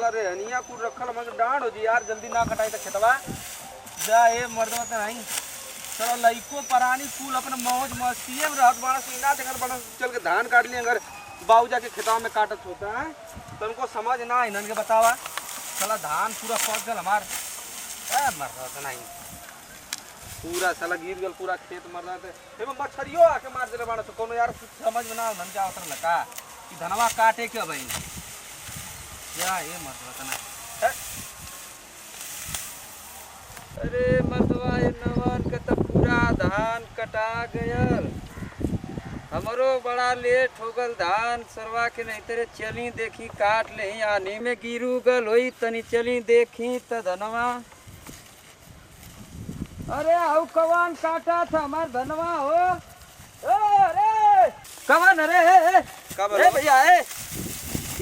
साला रे हनिया कुल रखल हमके डांड हो जी यार जल्दी ना कटाई त खेतवा जा ए मर्दवा त नहीं चलो लइको परानी कुल अपने मौज मस्तीए में रहत बड़ा सीना देखल बड़ा चल के धान काट लिए अगर बाऊ जाके खेतवा में काटत होता है तो उनको समझ ना है इनके बतावा साला धान पूरा पक गल हमार ए मर्दवा त नहीं पूरा साला गिर गल पूरा खेत मरना थे एमे मछरियो आके मार देले बाड़ा तो कोनो यार कुछ समझ में ना मन जा उतर लगा कि धनवा काटे के भाई या ये मर्दवा तना अरे मर्दवा ये नवन के तो पूरा धान कटा गयल हमरो बड़ा लेट हो गल धान सरवा के नहीं तेरे चली देखी काट ले आने में गिरू गल होई तनी चली देखी त धनवा अरे आउ कवन काटा था हमार धनवा हो अरे कवन अरे कब रे भैया ए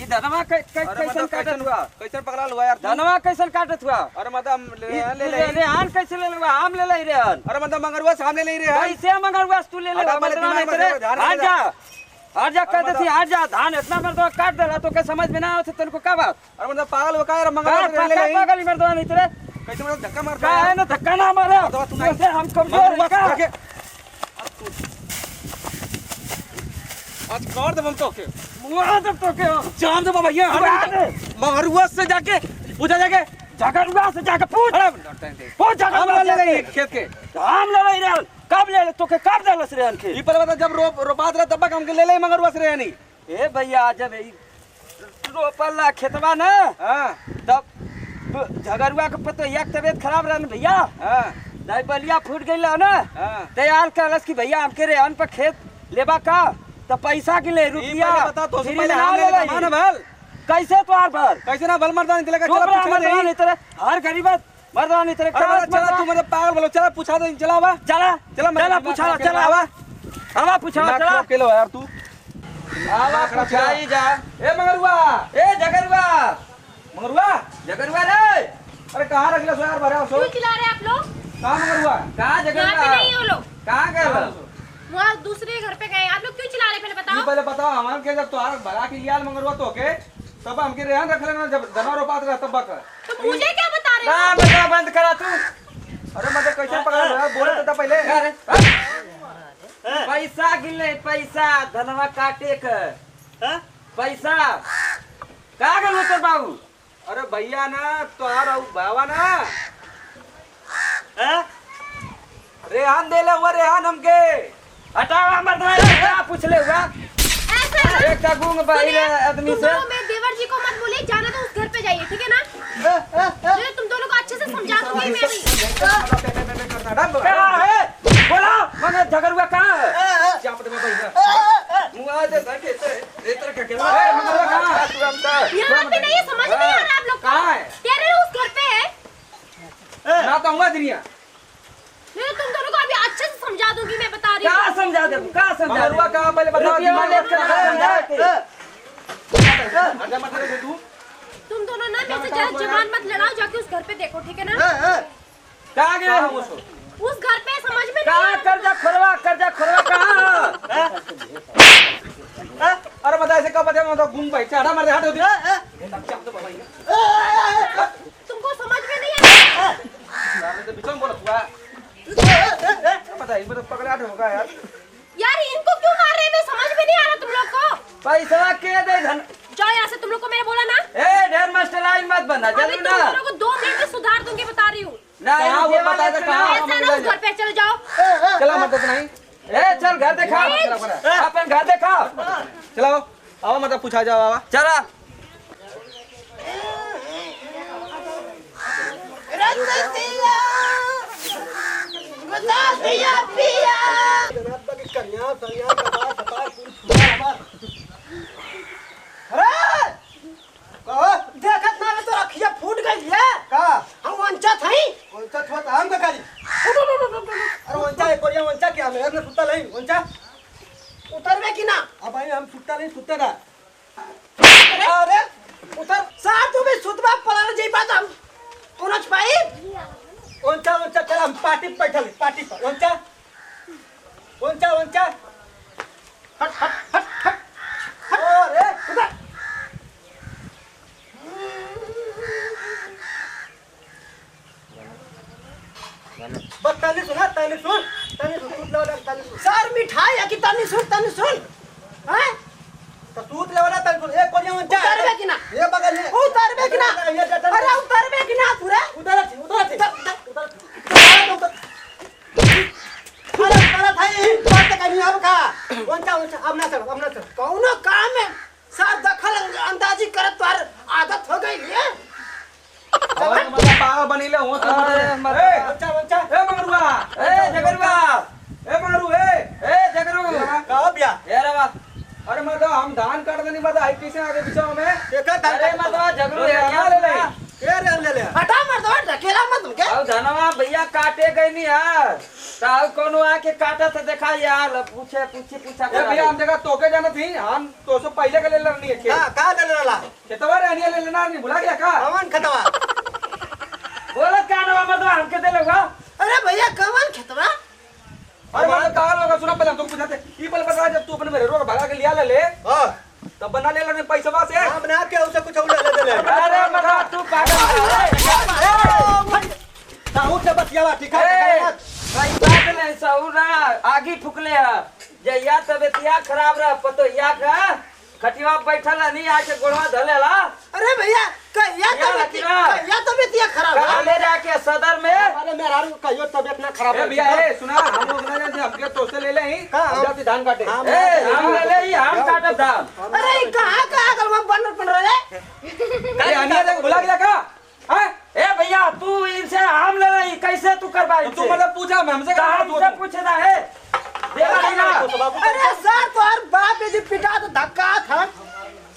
ई धनवा कैसन काटत हुआ कैसन पकड़ा हुआ यार धनवा कैसन काटत हुआ अरे मतलब ले आन कैसे ले लुआ आम ले ले रे अरे मतलब मंगरुआ सामने ले रे कैसे मंगरुआ तू ले ले हट जा कहते थी हट जा धान इतना मर्दवा काट देला तो के समझ में ना आवत तनको का बात अरे मतलब पागल हो का यार मंगरुआ ले ले पागल मर्दवा नहीं तेरे कैसे मतलब धक्का मार का है ना धक्का ना मारे तू ऐसे हम कमजोर है आज कर दे हम तो के मुआ दे तो के जान दे भैया मगरुआ से जाके पूछा जाके जगरुआ से जाके पूछ जगरुआ ले ले खेत के हम ले ले कब ले ले तो के कब देलस रे के ई पर बता जब रोपात रहा तब हम के ले ले मगरुआ से रे नहीं ए भैया जब रोपला खेतवा ना हां तब झगरुआ के पतो एक तबीयत खराब रहन भैया हां दाई बलिया फूट गइल ना तैयार करलस कि भैया हमके रे अन पर खेत लेबा का तो पैसा के ले रुपया बता तो पहले हम ले ले माने भल कैसे तो आर भर कैसे ना भल मर्दानी तेरे का चला पूछा नहीं तेरे हर गरीब मर्दानी तेरे का चला तू मतलब पागल बोलो चला पूछा दे चला बा चला चला पूछा चला आवा पूछा चला के लो यार तू आवा पूछाई जा ए मगरुआ ए जगरुआ मगरुआ जगरुआ रे अरे कहां रख ले सो यार भरा सो क्यों चिल्ला रहे आप लोग कहां मगरुआ कहां जगरुआ यहां पे नहीं हो लोग कहां गए वहाँ दूसरे घर पे गए आप लोग क्यों चिल्ला रहे पहले बताओ पहले बताओ हमारे के जब तोहार भगा के लियाल मंगरवा तो के तब हमके रेहान रख लेना जब धनवा रोपात रहा तब का तो मुझे क्या बता रहे हो बता बंद करा तू अरे मतलब कैसे पकड़ा रहा बोले तो पहले पैसा गिले पैसा धनवा काटे के पैसा का गल तोर बाबू अरे भैया ना तोहार बाबा ना रेहान देले हुआ रेहान हमके हटावा मर्दवा क्या पूछ ले हुआ ऐसे एक का गूंग भाई आदमी से मैं देवर जी को मत बोले जाना तो उस घर पे जाइए ठीक है ना ये तुम दोनों को अच्छे से समझा दूंगी मैं भी क्या है बोलो मगर झगड़ुआ कहां है चापट में भैया मुआ दे घर के रेतर के ए मगर कहां है तुरंत यहां पे नहीं समझ नहीं आ रहा आप लोग कहां है तेरे उस घर पे है ना तो हुआ दुनिया मैं तुम दोनों को अभी अच्छे से समझा दूंगी मैं बता रही हूं क्या समझा दे क्या समझा मगरुआ कहां पहले बताओ दिमाग लेट कर समझा के मत दे तू तुम दोनों ना मेरे से ज्यादा जवान मत लड़ाओ जाके उस घर पे देखो ठीक है ना कहां गए हम उस घर पे समझ में कहां कर्जा खोरवा कहां अरे बता ऐसे कब बता मैं तो घूम भाई चढ़ा मार दे हट दे तुमको समझ में नहीं आ रहा तो बिचम बोला तू पता है मतलब पकड़ा होगा यार इनको क्यों मार रहे हैं मैं समझ में नहीं आ रहा तुम लोग को पैसा के दे धन जाओ यहाँ से तुम लोग को मैंने बोला ना ए ढेर मास्टर लाइन मत बना अभी जल्दी तुम ना लोगों को 2 मिनट में सुधार दूंगी बता रही हूँ ना यहाँ वो बता दे कहाँ ऐसा ना उस घर पे चले जाओ चला मतलब नहीं ए चल घर देखा अपन घर देखा चलाओ आओ मतलब पूछा जाओ आवा चला कन्या सरिया कपा सपा पूरा अरे कहो देखत ना तो रखिया फूट गई है का हम वंचा थई वंचा थोत हम का काली अरे वंचा एक कोरिया वंचा क्या मैं ने सुता नहीं वंचा उतरबे की ना अब भाई हम सुता नहीं सुता ना अरे उतर साथ तू भी सुतबा पलाने जई बात हम कोनच पाई वंचा वंचा चल हम पार्टी पे बैठल पार्टी पर वंचा वंचा वंचा हट हट हट हट अरे उधर तनी सुन तनी सुन सूत लेवला तनी सुन सर मिठाई है कि तनी सुन हैं तो सूत लेवला तनी सुन एक कोरिया में उतारबे कि ना ये बगल है उतारबे कि ना अरे उतारबे कि ना पूरा उधर अरे भाई बात करनी अब का वंचा अब ना चल कौनो काम में साथ दखल अंदाजी करत तोर आदत हो गई है और मतलब पागल बनीले हो तो वंचा ए मगरुआ ए जगरुआ ए मगरू ए जगरू का बिया ए रे बा अरे मतलब हम धान काट देनी बता आई कैसे आगे बिचाओ में एक अरे मतलब जगरू ले ले हटा मर दो ढकेला मत तुम के अब धनवा भैया काटे गई नहीं यार ताऊ कोनो आके काटा तो देखा यार पूछा ए भैया हम जगह तोके जाना थी हम तो सो पहले के ले लेनी है खेत का ले लेला खेतवा रहनी ले लेना नहीं भुला गया का कवन खतवा बोलत का नवा मतलब हमके दे लोगा अरे भैया कवन खतवा अरे मतलब कहा लोग सुना पहले तुम पूछते ई पल बता जब तू अपने मेरे रोड भगा के लिया ले हां तब बना ले लेने पैसा से हम बना के उसे कुछ और ले ले अरे मतलब तू पागल ताऊ से बतियावा ठीक है भाई बात नहीं सौरा आगी फुकले जया तबियतिया खराब रह पतो या का खटिया बैठल नहीं आके गोड़वा धलेला अरे भैया कहिया तबियत खराब कहा ले जाके सदर में अरे मेरा कहियो तबियत ना खराब ए भैया ए सुना हम लोग ना जैसे हमके तो से ले ले ही हम जाते धान काटे ए हम ले ले हम काटब धान अरे कहां गलवा बनर पड़ रहे ए अनिया जगह भुला गया का हैं ए भैया तू इनसे हम ले रही कैसे तू करवाई तू मतलब पूछा हमसे का हमसे पूछेदा है देगा नहीं ना अरे सर तोर बाप जी पिटा तो धक्का था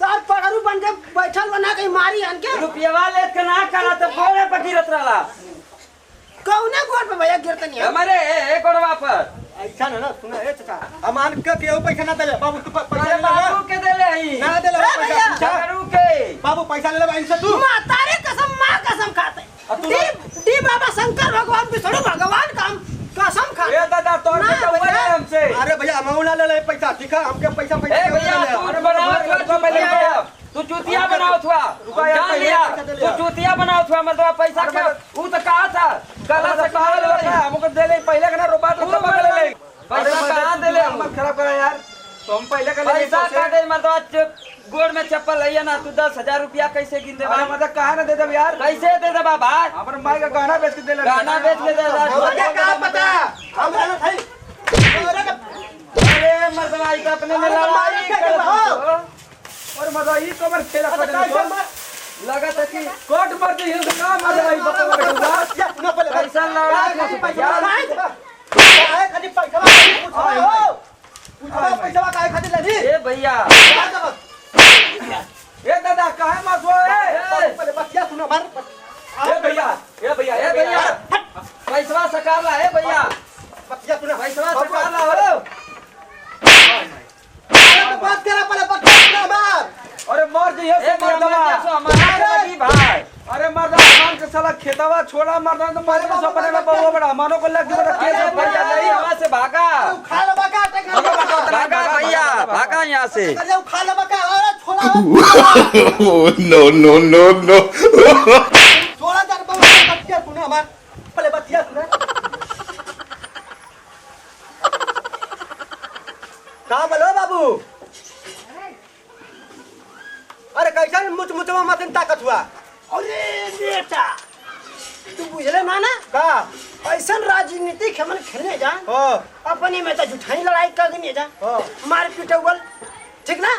सर पगड़ू बन के बैठल बना के मारी हन के रुपया ले के ना करा तो बोले पर गिरत रहला कौने गोड़ पे भैया गिरत नहीं है हमारे एक गोड़वा पर ऐसा ना सुना ए चाचा अमान के केहू पैसा ना देले बाबू तू पैसा ले बाबू के देले ही ना देले पैसा झगड़ू के बाबू पैसा ले ले इनसे तू मातारे कसम मां कसम खाते डी बाबा शंकर भगवान विष्णु भगवान का कसम खा ए दादा तोर के हुआ है हमसे अरे भैया अमाउंट ना ले ले पैसा ठीक है हमके पैसा ए भैया तू बनाओ तो पहले तू चूतिया बनाओ थवा जान लिया तू चूतिया बनाओ थवा मतलब पैसा का वो तो कहा था कल से कहा ले हमको दे ले पहले का ना रुपया तो सब ले ले पैसा कहां दे ले हम मत खराब करा यार तो हम पहले का ले पैसा काटे मतलब गोड़ में चप्पल है ना तू 10,000 रुपया कैसे गिन दे अरे मतलब कहां ना दे दे यार कैसे दे दे बाबा अपन माई का गहना बेच के दे ले गाना बेच के दे मुझे क्या पता हम ना भाई अरे मर्दवाई का अपने में लड़ाई कर और मजा ई कमर खेला कर लगा था कि कोट पर दे हिल का मजा आई बता पैसा लड़ा पैसा खाली पैसा पूछा पैसा काहे खातिर लेनी ए भैया ए दादा काहे मत हो पहले बतिया सुनो मार ए भैया ए भैया पैसा सकाला ए भैया बतिया सुनो पैसा सकाला हो बात करा पहले बतिया मार अरे मर जइए ए मर दवा हमारा लगी भाई अरे मर्दा मान के साला खेतवा छोड़ा मर्दा तो मारे तो सपने में बहुत बड़ा मानो को लग गया अरे भैया नहीं वहां से भागा खा ले बका भागा भैया भागा यहां से अरे खा ले बका अरे छोड़ा no. छोड़ा जा बतिया सुनो हमार पहले बतिया सुनो का बोलो बाबू अरे कैसा मुचमुचवा मत ताकत हुआ अरे बेटा तू बुझले ना ना का ऐसा राजनीति हमन खेलने जा अपनी में तो जुठाई लड़ाई करने जा मार पिटौल ठीक ना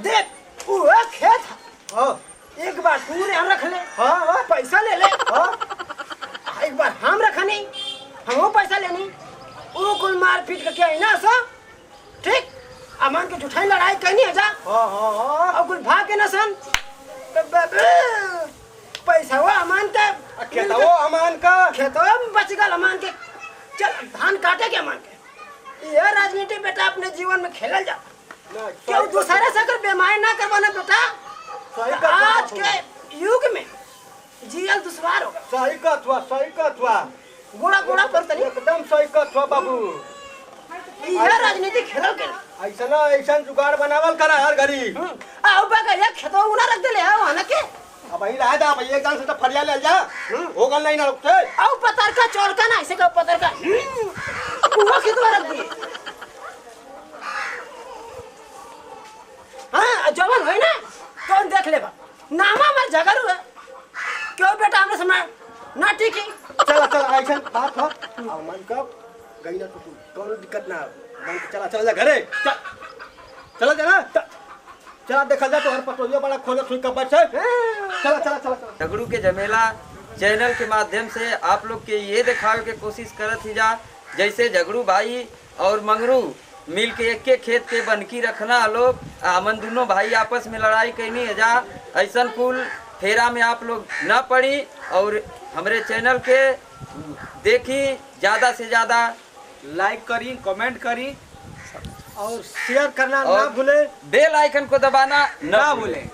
देख वो खेत एक बार तू रे रख ले पैसा ले ले एक बार हम रखनी हम पैसा लेनी वो कुल मार पीट के क्या है ना सब ठीक अमान के जुठाई लड़ाई करनी है जा और कुल भाग के ना सन पैसा वो अमान का खेतवा अमान का खेतवा बच गल अमान के चल धान काटे के अमान के ये राजनीति बेटा अपने जीवन में खेलल जा क्यों दूसरे से अगर बेमारी ना करवाना बेटा तो आज के युग में जीवन दुश्वार होगा सही कहत हुआ गोड़ा गोड़ा पर तनी एकदम सही कहत हुआ बाबू ये राजनीति खेलल के ऐसा जुगाड़ बनावल करा हर घड़ी आओ बगा ये खेतवा उना रख देले है वहां के अब ही रहा था भैया एकदम से तो फरिया ले जा हो गल नहीं ना रुकते आओ पता पतर का चोर का ना ऐसे का पतर का वो कितना रख दी हाँ जवान है ना कौन देख लेगा नामा मर झगड़ू है क्यों बेटा हमने समय ना ठीक है चला चला ऐसा बात हो और मन का गई ना तो कौन दिक्कत ना मन चला चला जा घरे चला जाना चला देखा जा तो हर पटोलिया बड़ा खोले सुई का बच्चा चला चला चला झगड़ू के झमेला चैनल के माध्यम से आप लोग के ये दिखावे के कोशिश करत ही जा जैसे झगड़ू भाई और मंगरू मिल के एक के खेत के बनकी रखना लोग हमन दोनों भाई आपस में लड़ाई करनी है जा ऐसा कुल फेरा में आप लोग न पड़ी और हमारे चैनल के देखी ज़्यादा से ज़्यादा लाइक करी कमेंट करी और शेयर करना ना भूले बेल आइकन को दबाना ना भूलें।